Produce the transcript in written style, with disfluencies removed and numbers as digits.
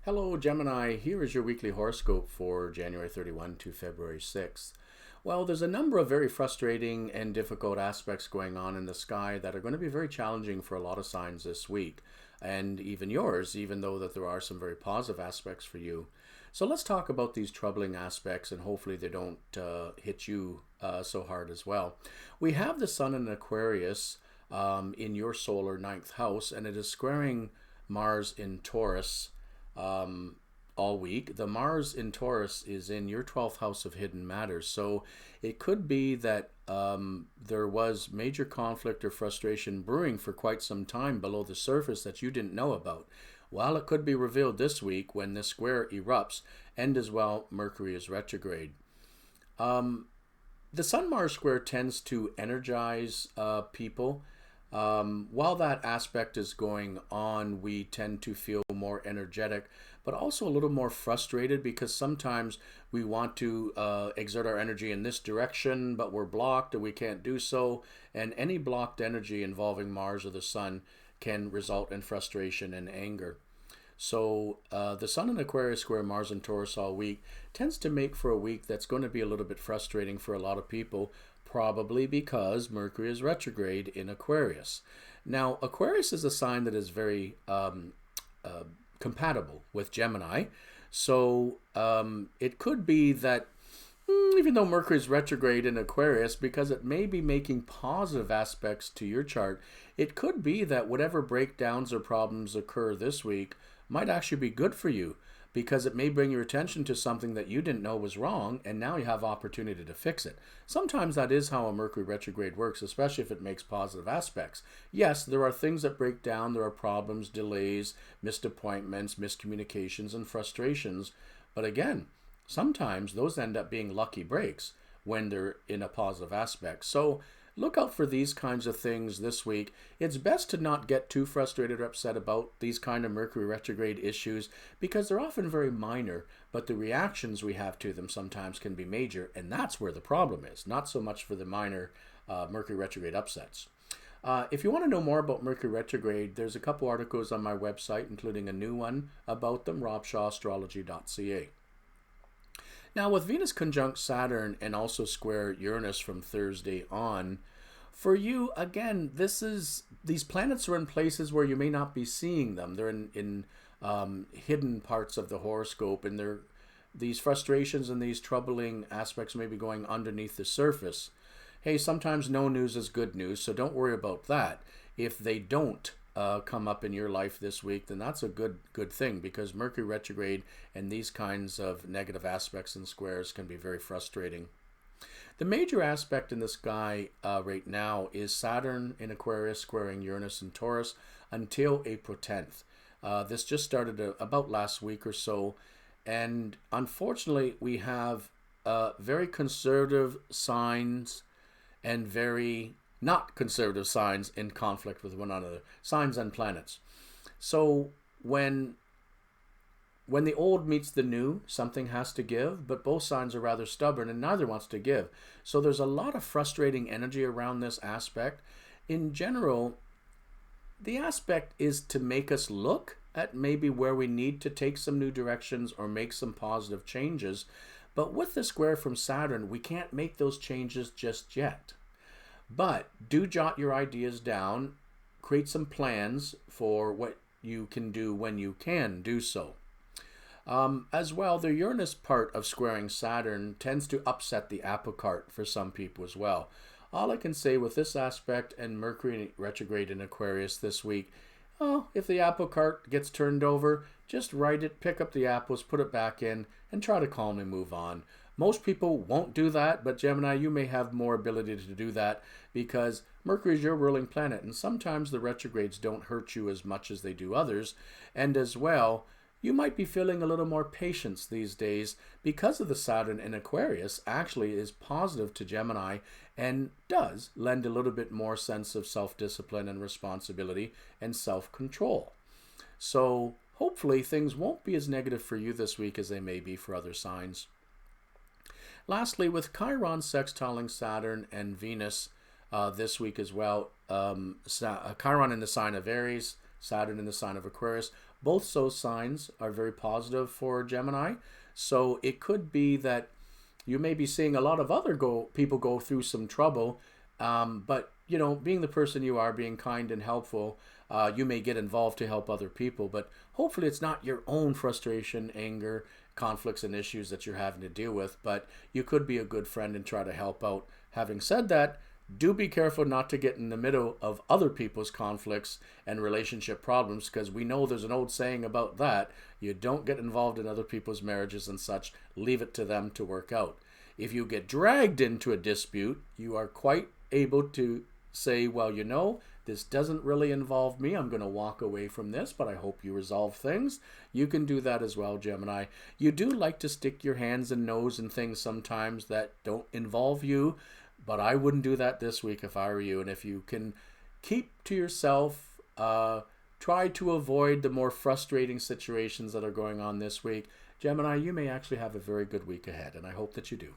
Hello Gemini, here is your weekly horoscope for January 31 to February 6th. Well, there's a number of very frustrating and difficult aspects going on in the sky that are going to be very challenging for a lot of signs this week, and even yours, even though that there are some very positive aspects for you. So let's talk about these troubling aspects, and hopefully they don't hit you so hard as well. We have the Sun in Aquarius in your solar ninth house, and it is squaring Mars in Taurus all week. The Mars in Taurus is in your 12th house of hidden matters. So it could be that there was major conflict or frustration brewing for quite some time below the surface that you didn't know about. Well, it could be revealed this week when this square erupts, and as well, Mercury is retrograde. The Sun-Mars square tends to energize people. While that aspect is going on, we tend to feel more energetic, but also a little more frustrated because sometimes we want to exert our energy in this direction, but we're blocked and we can't do so. And any blocked energy involving Mars or the Sun can result in frustration and anger. So the Sun in Aquarius square Mars in Taurus all week tends to make for a week that's going to be a little bit frustrating for a lot of people, probably because Mercury is retrograde in Aquarius. Now, Aquarius is a sign that is very compatible with Gemini. So it could be that even though Mercury is retrograde in Aquarius, because it may be making positive aspects to your chart, it could be that whatever breakdowns or problems occur this week might actually be good for you, because it may bring your attention to something that you didn't know was wrong, and now you have opportunity to fix it. Sometimes that is how a Mercury retrograde works, especially if it makes positive aspects. Yes, there are things that break down, there are problems, delays, missed appointments, miscommunications, and frustrations. But again, sometimes those end up being lucky breaks when they're in a positive aspect. So look out for these kinds of things this week. It's best to not get too frustrated or upset about these kind of Mercury retrograde issues because they're often very minor, but the reactions we have to them sometimes can be major, and that's where the problem is, not so much for the minor Mercury retrograde upsets. If you want to know more about Mercury retrograde, there's a couple articles on my website, including a new one about them, RobShawAstrology.ca. Now, with Venus conjunct Saturn and also square Uranus from Thursday on, for you, again, these planets are in places where you may not be seeing them. They're in hidden parts of the horoscope, and these frustrations and these troubling aspects may be going underneath the surface. Hey, sometimes no news is good news, so don't worry about that. If they don't come up in your life this week, then that's a good thing, because Mercury retrograde and these kinds of negative aspects and squares can be very frustrating. The major aspect in the sky right now is Saturn in Aquarius squaring Uranus in Taurus until April 10th. This just started about last week or so, and unfortunately we have very conservative signs and very not conservative signs in conflict with one another, signs and planets. So when the old meets the new, something has to give, but both signs are rather stubborn and neither wants to give. So there's a lot of frustrating energy around this aspect. In general, the aspect is to make us look at maybe where we need to take some new directions or make some positive changes. But with the square from Saturn, we can't make those changes just yet. But do jot your ideas down, create some plans for what you can do when you can do so. As well, the Uranus part of squaring Saturn tends to upset the apple cart for some people as well. All I can say with this aspect and Mercury retrograde in Aquarius this week, if the apple cart gets turned over, just write it, pick up the apples, put it back in, and try to calmly move on. Most people won't do that, but Gemini, you may have more ability to do that because Mercury is your ruling planet, and sometimes the retrogrades don't hurt you as much as they do others. And as well, you might be feeling a little more patience these days because of the Saturn in Aquarius actually is positive to Gemini and does lend a little bit more sense of self-discipline and responsibility and self-control. So hopefully things won't be as negative for you this week as they may be for other signs. Lastly, with Chiron sextiling Saturn and Venus this week as well, Chiron in the sign of Aries, Saturn in the sign of Aquarius, Both those signs are very positive for Gemini. So it could be that you may be seeing a lot of other people go through some trouble, but you know, being the person you are, being kind and helpful, you may get involved to help other people. But hopefully, it's not your own frustration, anger, conflicts, and issues that you're having to deal with. But you could be a good friend and try to help out. Having said that, do be careful not to get in the middle of other people's conflicts and relationship problems, because we know there's an old saying about that. You don't get involved in other people's marriages and such. Leave it to them to work out. If you get dragged into a dispute, you are quite able to say, well, you know, this doesn't really involve me. I'm going to walk away from this, but I hope you resolve things. You can do that as well, Gemini. You do like to stick your hands and nose in things sometimes that don't involve you, but I wouldn't do that this week if I were you. And if you can keep to yourself, try to avoid the more frustrating situations that are going on this week, Gemini, you may actually have a very good week ahead, and I hope that you do.